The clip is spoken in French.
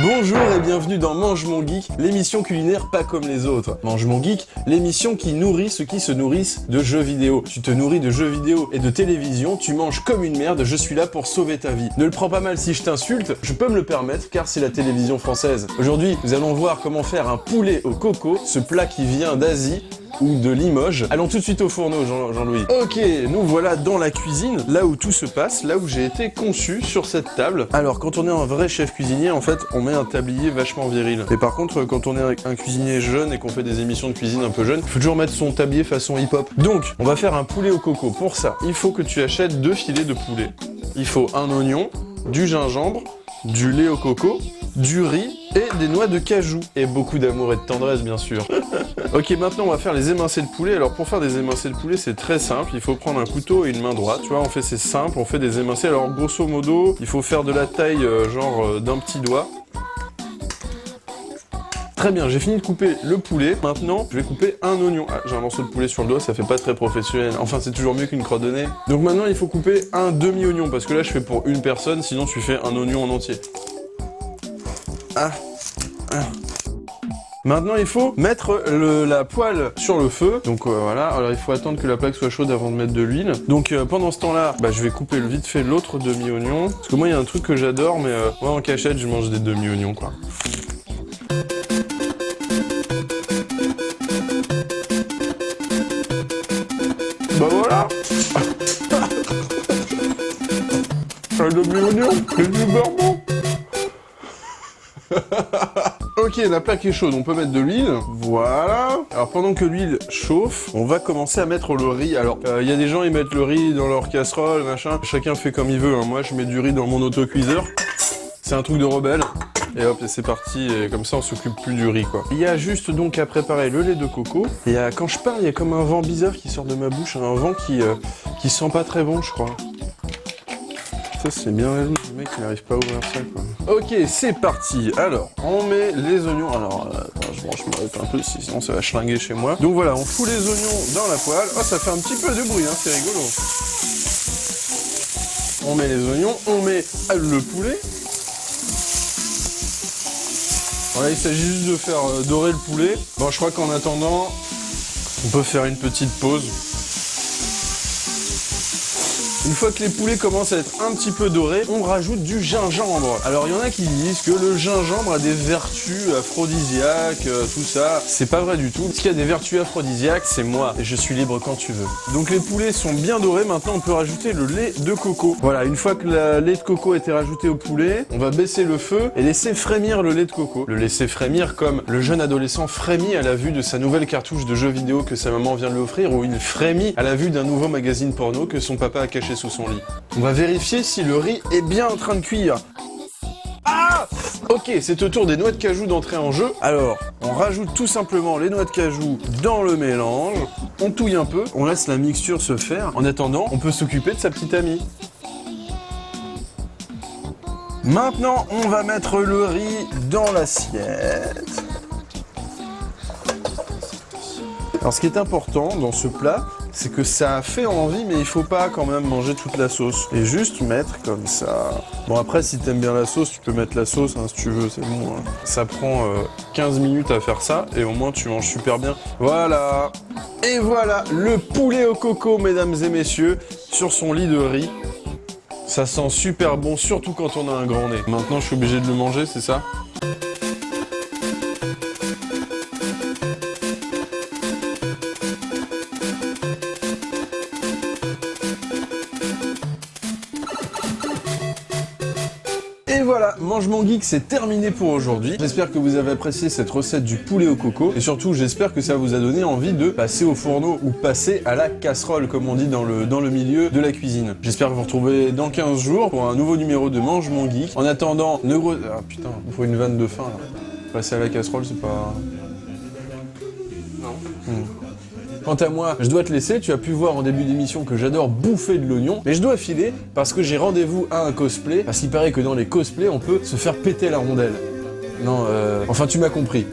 Bonjour et bienvenue dans Mange mon Geek, l'émission culinaire pas comme les autres. Mange mon Geek, l'émission qui nourrit ceux qui se nourrissent de jeux vidéo. Tu te nourris de jeux vidéo et de télévision, tu manges comme une merde, je suis là pour sauver ta vie. Ne le prends pas mal si je t'insulte, je peux me le permettre car c'est la télévision française. Aujourd'hui, nous allons voir comment faire un poulet au coco, ce plat qui vient d'Asie ou de Limoges. Allons tout de suite au fourneau, Jean-Louis. Ok, nous voilà dans la cuisine, là où tout se passe, là où j'ai été conçu sur cette table. Alors, quand on est un vrai chef cuisinier, en fait, on met un tablier vachement viril. Et par contre, quand on est un cuisinier jeune et qu'on fait des émissions de cuisine un peu jeunes, il faut toujours mettre son tablier façon hip-hop. Donc, on va faire un poulet au coco. Pour ça, il faut que tu achètes 2 filets de poulet. Il faut un oignon, du gingembre, du lait au coco, du riz et des noix de cajou. Et beaucoup d'amour et de tendresse, bien sûr. Ok, maintenant on va faire les émincés de poulet. Alors pour faire des émincés de poulet, c'est très simple. Il faut prendre un couteau et une main droite. Tu vois, on fait, c'est simple, on fait des émincés. Alors grosso modo, il faut faire de la taille d'un petit doigt. Très bien, j'ai fini de couper le poulet. Maintenant, je vais couper un oignon. Ah, j'ai un morceau de poulet sur le doigt, ça fait pas très professionnel. Enfin, c'est toujours mieux qu'une crotte de nez. Donc maintenant, il faut couper un demi-oignon. Parce que là, je fais pour une personne, sinon tu fais un oignon en entier. Maintenant, il faut mettre la poêle sur le feu. Donc voilà, alors il faut attendre que la plaque soit chaude avant de mettre de l'huile. Donc pendant ce temps-là, je vais couper vite fait l'autre demi-oignon. Parce que moi, il y a un truc que j'adore, mais moi en cachette, je mange des demi-oignons, quoi. Bah voilà. Un demi-oignon, c'est du beurre bon. Ok, la plaque est chaude, on peut mettre de l'huile. Voilà. Alors pendant que l'huile chauffe, on va commencer à mettre le riz. Alors, il y a des gens, ils mettent le riz dans leur casserole, machin. Chacun fait comme il veut, hein. Moi, je mets du riz dans mon autocuiseur. C'est un truc de rebelle. Et hop, et c'est parti, et comme ça on s'occupe plus du riz, quoi. Il y a juste donc à préparer le lait de coco. Et quand je parle, il y a comme un vent bizarre qui sort de ma bouche, un vent qui sent pas très bon, je crois. Ça c'est bien la louche, le mec il n'arrive pas à ouvrir ça, quoi. Ok, c'est parti. Alors, on met les oignons. Alors, je m'arrête un peu, sinon ça va schlinguer chez moi. Donc voilà, on fout les oignons dans la poêle. Oh, ça fait un petit peu de bruit, hein, c'est rigolo. On met les oignons, on met le poulet. Voilà, il s'agit juste de faire dorer le poulet. Bon, je crois qu'en attendant, on peut faire une petite pause. Une fois que les poulets commencent à être un petit peu dorés, on rajoute du gingembre. Alors il y en a qui disent que le gingembre a des vertus aphrodisiaques, tout ça. C'est pas vrai du tout. Ce qui a des vertus aphrodisiaques, c'est moi. Et je suis libre quand tu veux. Donc les poulets sont bien dorés. Maintenant on peut rajouter le lait de coco. Voilà, une fois que le lait de coco a été rajouté au poulet, on va baisser le feu et laisser frémir le lait de coco. Le laisser frémir comme le jeune adolescent frémit à la vue de sa nouvelle cartouche de jeux vidéo que sa maman vient de lui offrir, ou il frémit à la vue d'un nouveau magazine porno que son papa a caché sous son lit. On va vérifier si le riz est bien en train de cuire. Ah! Ok, c'est au tour des noix de cajou d'entrer en jeu. Alors, on rajoute tout simplement les noix de cajou dans le mélange. On touille un peu, on laisse la mixture se faire. En attendant, on peut s'occuper de sa petite amie. Maintenant, on va mettre le riz dans l'assiette. Alors, ce qui est important dans ce plat, c'est que ça fait envie, mais il faut pas quand même manger toute la sauce. Et juste mettre comme ça. Bon, après, si t'aimes bien la sauce, tu peux mettre la sauce, hein, si tu veux, c'est bon. Hein. Ça prend 15 minutes à faire ça, et au moins tu manges super bien. Voilà. Et voilà, le poulet au coco, mesdames et messieurs, sur son lit de riz. Ça sent super bon, surtout quand on a un grand nez. Maintenant, je suis obligé de le manger, c'est ça ? Et voilà, Mange mon Geek, c'est terminé pour aujourd'hui. J'espère que vous avez apprécié cette recette du poulet au coco. Et surtout, j'espère que ça vous a donné envie de passer au fourneau ou passer à la casserole, comme on dit dans le milieu de la cuisine. J'espère vous retrouver dans 15 jours pour un nouveau numéro de Mange mon Geek. En attendant, Ah putain, il faut une vanne de fin, là. Passer à la casserole, c'est pas... Non. Quant à moi, je dois te laisser, tu as pu voir en début d'émission que j'adore bouffer de l'oignon, mais je dois filer parce que j'ai rendez-vous à un cosplay, parce qu'il paraît que dans les cosplays, on peut se faire péter la rondelle. Non, enfin tu m'as compris.